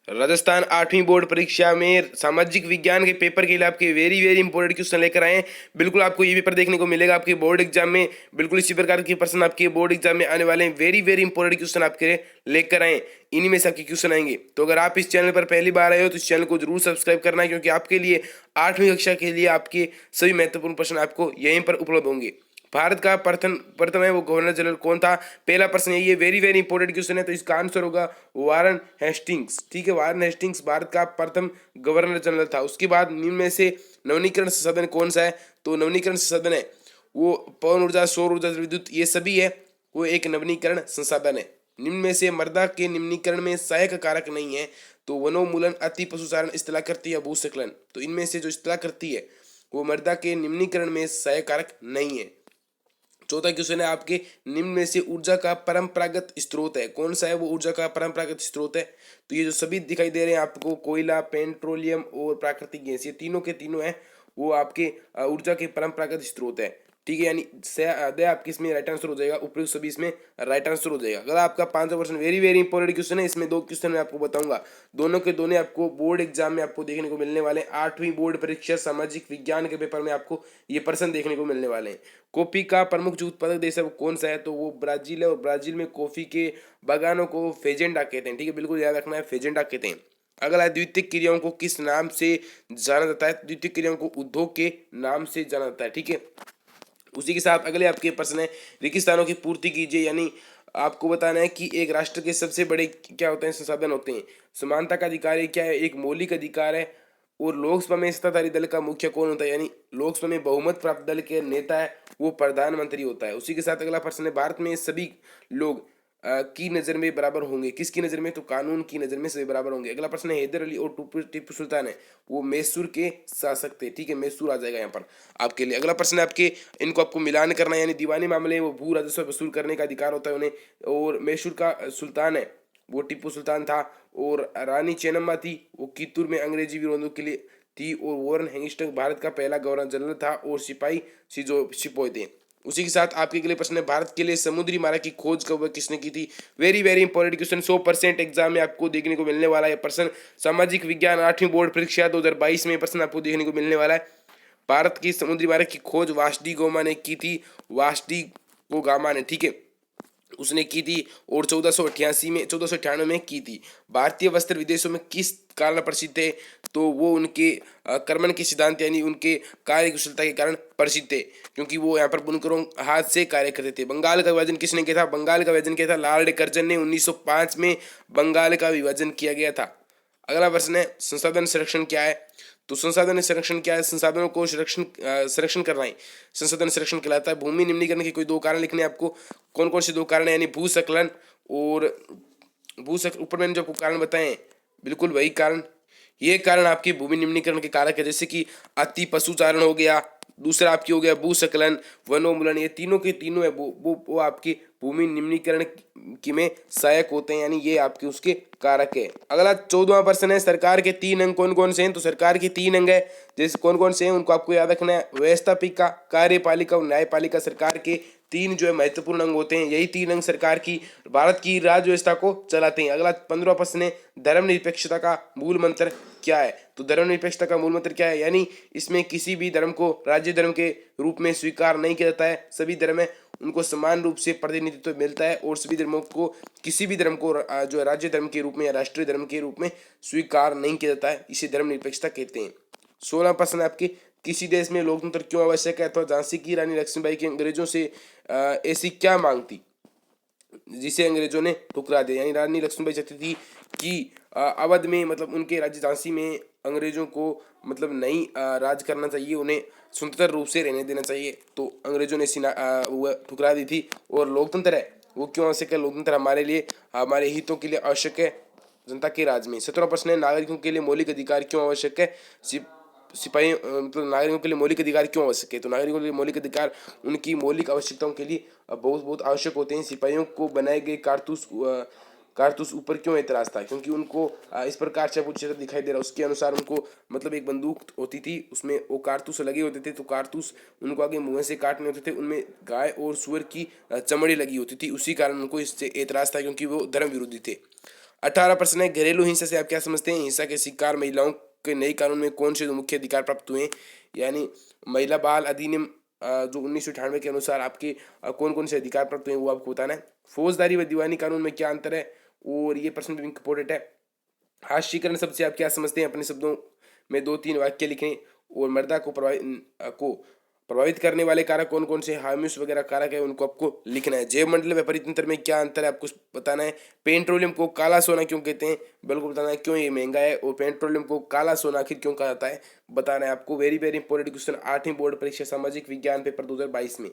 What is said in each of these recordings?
राजस्थान 8वीं बोर्ड परीक्षा में सामाजिक विज्ञान के पेपर के लिए आपके वेरी वेरी इंपॉर्टेंट क्वेश्चन लेकर आए हैं। बिल्कुल आपको ये पेपर देखने को मिलेगा आपके बोर्ड एग्जाम में। बिल्कुल इसी प्रकार के प्रश्न आपके बोर्ड एग्जाम में आने वाले हैं। वेरी वेरी इंपॉर्टेंट क्वेश्चन आपके लेकर आए, इन्हीं में से आपके क्वेश्चन आएंगे। तो अगर आप इस चैनल पर पहली बार आए हो तो इस चैनल को जरूर सब्सक्राइब करना है, क्योंकि आपके लिए 8वीं कक्षा के लिए आपके सभी महत्वपूर्ण प्रश्न आपको यहीं पर उपलब्ध होंगे। भारत का प्रथम प्रथम है वो गवर्नर जनरल कौन था? पहला प्रश्न है, ये वेरी वेरी इंपॉर्टेंट क्वेश्चन है, तो इसका आंसर होगा वारन हेस्टिंग्स। ठीक है, वारन हेस्टिंग्स भारत का प्रथम गवर्नर जनरल था। उसके बाद निम्न में से नवीनीकरण संसाधन कौन सा है? तो नवीनीकरण संसाधन है वो पवन ऊर्जा, सौर ऊर्जा, विद्युत, ये सभी है वो एक नवीनीकरण संसाधन है। निम्न में से मृदा के निम्नीकरण में सहायक कारक नहीं है, तो वनोन्मूलन, अति पशुचारण, स्थलाकृति या भूस्खलन। तो इनमें से जो स्थलाकृति है वो मृदा के निम्नीकरण में सहायक कारक नहीं है। चौथा क्वेश्चन है आपके, निम्न में से ऊर्जा का परंपरागत स्रोत है कौन सा है? वो ऊर्जा का परंपरागत स्रोत है, तो ये जो सभी दिखाई दे रहे हैं आपको, कोयला, पेट्रोलियम और प्राकृतिक गैस, ये तीनों के तीनों है वो आपके ऊर्जा के परंपरागत स्रोत है। ठीक है, यानी दे आपके इसमें राइट आंसर हो जाएगा, उपयुक्त सभी इसमें राइट आंसर हो जाएगा। अगर आपका 5वां question very very important question है, इसमें दो क्वेश्चन मैं आपको बताऊंगा, दोनों के दोनों आपको बोर्ड एग्जाम में आपको देखने को मिलने वाले हैं। 8वीं बोर्ड परीक्षा सामाजिक विज्ञान के पेपर में आपको ये प्रश्न देखने को मिलने वाले हैं। कॉफी का प्रमुख जो उत्पादक देश है वो कौन सा है? तो वो ब्राजील है, और ब्राजील में कॉफी के बागानों को फेजेंडा कहते हैं। ठीक है, बिल्कुल याद रखना है, फेजेंडा कहते हैं। अगला है, द्वितीयक क्रियाओं को किस नाम से जाना जाता है? द्वितीयक क्रियाओं को उद्योग के नाम से जाना जाता है। ठीक है, उसी के साथ अगले आपके प्रश्न है, रेगिस्तानों की पूर्ति कीजिए, यानी आपको बताना है कि एक राष्ट्र के सबसे बड़े क्या होते हैं? संसाधन होते हैं। समानता का अधिकार क्या है? एक मौलिक अधिकार है। और लोकसभा में सत्ताधारी दल का मुखिया कौन होता है? यानी लोकसभा में बहुमत प्राप्त दल के नेता है वो प्रधानमंत्री होता है। उसी के साथ अगला प्रश्न है, भारत में सभी लोग की नज़र में बराबर होंगे, किसकी नज़र में? तो कानून की नज़र में सभी बराबर होंगे। अगला प्रश्न है, हैदर अली और टीपू सुल्तान है वो मैसूर के शासक थे। ठीक है, मैसूर आ जाएगा यहाँ पर आपके लिए। अगला प्रश्न है आपके, इनको आपको मिलान करना है, यानी दीवानी मामले वो भू राजस्व वसूल करने का अधिकार होता है उन्हें। और मैसूर का सुल्तान है वो टीपू सुल्तान था, और रानी चेन्नम्मा थी वो कित्तूर में अंग्रेजी विरोधियों के लिए थी, और वॉरेन हेस्टिंग्स भारत का पहला गवर्नर जनरल था, और सिपाही सिजो सिपोय थे। उसी के साथ आपके अगले प्रश्न है, भारत के लिए समुद्री मार्ग की खोज कब व किसने की थी? Very very important question, 100% exam में आपको देखने को मिलने वाला है प्रश्न। सामाजिक विज्ञान 8वीं बोर्ड परीक्षा 2022 में प्रश्न आपको देखने को मिलने वाला है। भारत की समुद्री मार्ग की खोज वास्डी गोमा ने की थी, वास्डी को गामा ने। ठीक है, उसने की थी, और 1498 में की थी। भारतीय वस्त्र विदेशों में किस कारण प्रसिद्ध थे? तो वो उनके कर्मन के सिद्धांत यानी उनके कार्य कुशलता के कारण प्रसिद्ध थे, क्योंकि वो यहाँ पर बुनकरों हाथ से कार्य करते थे। बंगाल का विभाजन किसने किया था? बंगाल का विभाजन किया था लॉर्ड कर्जन ने। 1905 में बंगाल का विभाजन किया गया था। अगला प्रश्न है, संसाधन संरक्षण क्या है? तो संसाधन संरक्षण क्या है? संसाधनों को संरक्षण करना है संसाधन संरक्षण कहलाता है। भूमि निम्नीकरण के कोई दो कारण लिखने हैं आपको। कौन कौन से दो कारण है? यानी भूस्खलन और ऊपर मैंने जो आपको कारण बताए बिल्कुल वही कारण। ये कारण आपकी भूमि निम्नीकरण के कारक है, जैसे कि अति पशुचारण हो गया, दूसरा आपकी हो गया भूस्खलन, वनोन्मूलन, ये तीनों के तीनों है वो आपकी भूमि निम्नीकरण की में सहायक होते हैं, यानी ये आपके उसके कारक है। अगला 14वां प्रश्न है, सरकार के 3 अंग कौन कौन से हैं? तो सरकार के 3 अंग है, जैसे कौन कौन से हैं उनको आपको याद रखना है। व्यवस्थापिका, कार्यपालिका और न्यायपालिका सरकार के 3 जो है महत्वपूर्ण अंग होते हैं। यही 3 अंग सरकार की भारत की राज्य व्यवस्था को चलाते हैं। अगला 15वां प्रश्न है, धर्मनिरपेक्षता का मूल मंत्र क्या है? तो धर्मनिरपेक्षता का मूल मंत्र क्या है? यानी इसमें किसी भी धर्म को राज्य धर्म के रूप में स्वीकार नहीं किया जाता है। सभी धर्म है उनको समान रूप से प्रतिनिधित्व मिलता है, और सभी धर्मों को किसी भी धर्म को जो राज्य धर्म के रूप में या राष्ट्रीय धर्म के रूप में स्वीकार नहीं किया जाता है। इसे धर्मनिरपेक्षता कहते हैं। 16वां प्रश्न आपके, किसी देश में लोकतंत्र क्यों आवश्यक है? अथवा झांसी की रानी लक्ष्मीबाई की अंग्रेजों से ऐसी क्या मांग थी जिसे अंग्रेजों ने ठुकरा दिया? यानी रानी लक्ष्मीबाई चाहती थी कि अवध में, मतलब उनके राज्य झांसी में अंग्रेजों को मतलब नहीं राज करना चाहिए, उन्हें स्वतंत्र रूप से रहने देना चाहिए। तो अंग्रेजों ने वो ठुकरा दी थी। और लोकतंत्र है वो क्यों आवश्यक है? लोकतंत्र हमारे लिए, हमारे हितों के लिए आवश्यक है जनता के राज में। 17वां प्रश्न है, नागरिकों के लिए मौलिक अधिकार क्यों आवश्यक है? सिपाही मतलब नागरिकों के लिए मौलिक अधिकार क्यों आवश्यक है? तो नागरिकों के लिए मौलिक अधिकार उनकी मौलिक आवश्यकताओं के लिए बहुत बहुत आवश्यक होते हैं। सिपाहियों को बनाए गए कारतूस ऊपर क्यों एतराज था? क्योंकि उनको इस प्रकार से चित्र दिखाई दे रहा है, उसके अनुसार उनको मतलब एक बंदूक होती थी, उसमें वो कारतूस लगे होते थे, तो कारतूस उनको आगे मुंह से काटने होते थे, उनमें गाय और सुअर की चमड़ी लगी होती थी, उसी कारण उनको इससे एतराज था, क्योंकि वो धर्म विरोधी थे। 18 प्रश्न है, घरेलू हिंसा से आप क्या समझते हैं? हिंसा के शिकार महिलाओं के नए कानून में कौन से दो मुख्य अधिकार प्राप्त हुए? यानी महिला बाल अधिनियम जो 1998 के अनुसार आपके कौन कौन से अधिकार प्राप्त हुए वो आपको बताना है। फौजदारी व दीवानी कानून में क्या अंतर है, और ये प्रश्न भी इंपॉर्टेंट है। हास्यीकरण शब्द से आप क्या समझते हैं? अपने शब्दों में 2-3 वाक्य लिखें। और मर्दा को प्रभावित करने वाले कारक कौन कौन से, हार्मोन्स वगैरह कारक है, उनको आपको लिखना है। जैव मंडल व परितंत्र में क्या अंतर है आपको बताना है। पेट्रोलियम को काला सोना क्यों कहते हैं, बिल्कुल बताना है क्यों ये महंगा है, और पेट्रोलियम को काला सोना आखिर क्यों कहा जाता है बताना है आपको। वेरी वेरी इंपॉर्टेंट क्वेश्चन, 8वीं बोर्ड परीक्षा सामाजिक विज्ञान पेपर 2022 में।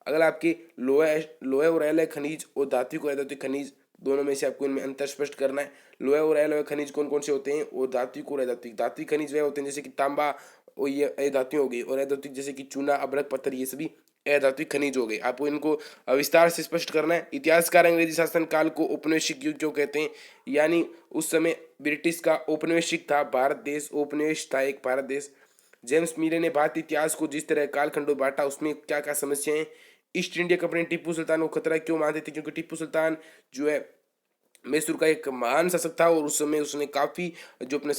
अगर आपके लोहे और अयस्क खनिज और धात्विक अधात्विक खनिज दोनों में से आपको इनमें अंतर स्पष्ट करना है। लोहे और अलोहे खनिज कौन कौन से होते हैं, और धात्विक और अधात्विक। धात्विक खनिज वे होते हैं जैसे कि तांबा, और ये अधात्विक हो गई, और अधात्विक जैसे कि चूना, अभ्रक, पत्थर, ये सभी अधात्विक खनिज हो गए। आपको इनको विस्तार से स्पष्ट करना है। इतिहासकार अंग्रेजी शासन काल को औपनिवेशिक युग क्यों कहते हैं, यानी उस समय ब्रिटिश का औपनिवेशिक था, भारत देश औपनिवेश था, एक भारत देश। जेम्स मिले ने भारतीय इतिहास को जिस तरह कालखंडों बांटा, उसमें क्या क्या समस्याएं। ईस्ट इंडिया कंपनी टिप्पू सुल्तान को खतरा क्यों मानते थे, क्योंकि टिप्पू सुल्तान जो है मैसूर का एक महान शासक था, और उस समय उसने काफ़ी जो अपने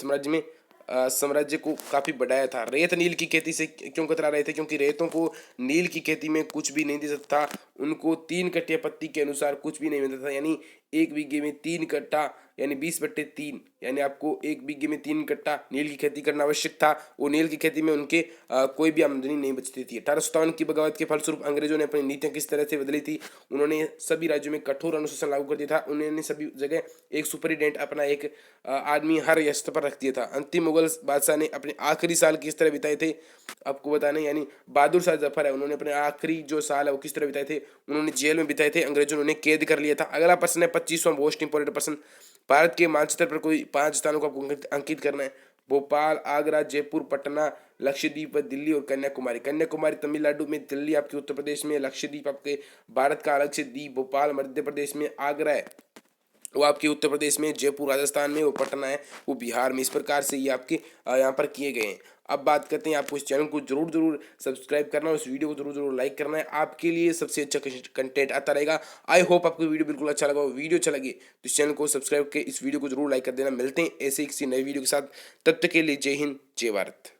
साम्राज्य को काफ़ी बढ़ाया था। रेत नील की खेती से क्यों कतरा रहे थे, क्योंकि रेतों को नील की खेती में कुछ भी नहीं दे सकता था। उनको 3 कट्टे पत्ती के अनुसार कुछ भी नहीं मिलता था, यानी 1 बीघे में 3 कट्टा, यानी 20/3, यानी आपको 1 बीघे में 3 कट्टा नील की खेती करना आवश्यक था। और नील की खेती में उनके कोई भी आमदनी नहीं बचती थी। 1857 की बगावत के फलस्वरूप अंग्रेजों ने अपनी नीतियां किस तरह से बदली थी। उन्होंने सभी राज्यों में कठोर अनुशासन लागू कर दिया था। उन्होंने सभी जगह एक सुपरिटेंडेंट, अपना एक आदमी हर यस्त पर रख दिया था। अंतिम मुगल बादशाह ने अपने आखिरी साल किस तरह बिताए थे आपको बताने, यानी बहादुर शाह जफर है, उन्होंने अपने आखिरी जो साल है वो किस तरह बिताए थे, उन्होंने जेल में बिताए थे। अंग्रेजों ने उन्हें कैद कर लिया था। अगला प्रश्न है 25वां मोस्ट इंपोर्टेंट प्रश्न, भारत के मानचित्र पर कोई 5 स्थानों को आपको अंकित करना है। भोपाल, आगरा, जयपुर, पटना, लक्षद्वीप व दिल्ली और कन्याकुमारी। कन्याकुमारी तमिलनाडु में, दिल्ली आपके उत्तर प्रदेश में, लक्षद्वीप आपके भारत का अलग से द्वीप, भोपाल मध्य प्रदेश में, आगरा है वो आपके उत्तर प्रदेश में, जयपुर राजस्थान में, वो पटना है वो बिहार में। इस प्रकार से ये आपके यहाँ पर किए गए हैं। अब बात करते हैं, आपको इस चैनल को जरूर जरूर सब्सक्राइब करना है, इस वीडियो को जरूर जरूर लाइक करना है। आपके लिए सबसे अच्छा कंटेंट आता रहेगा। आई होप आपको वीडियो बिल्कुल अच्छा लगा हो। वीडियो अच्छा लगे तो इस चैनल को सब्सक्राइब करके इस वीडियो को जरूर लाइक कर देना। मिलते हैं ऐसे ही किसी नई वीडियो के साथ, तब तक के लिए जय हिंद, जय भारत।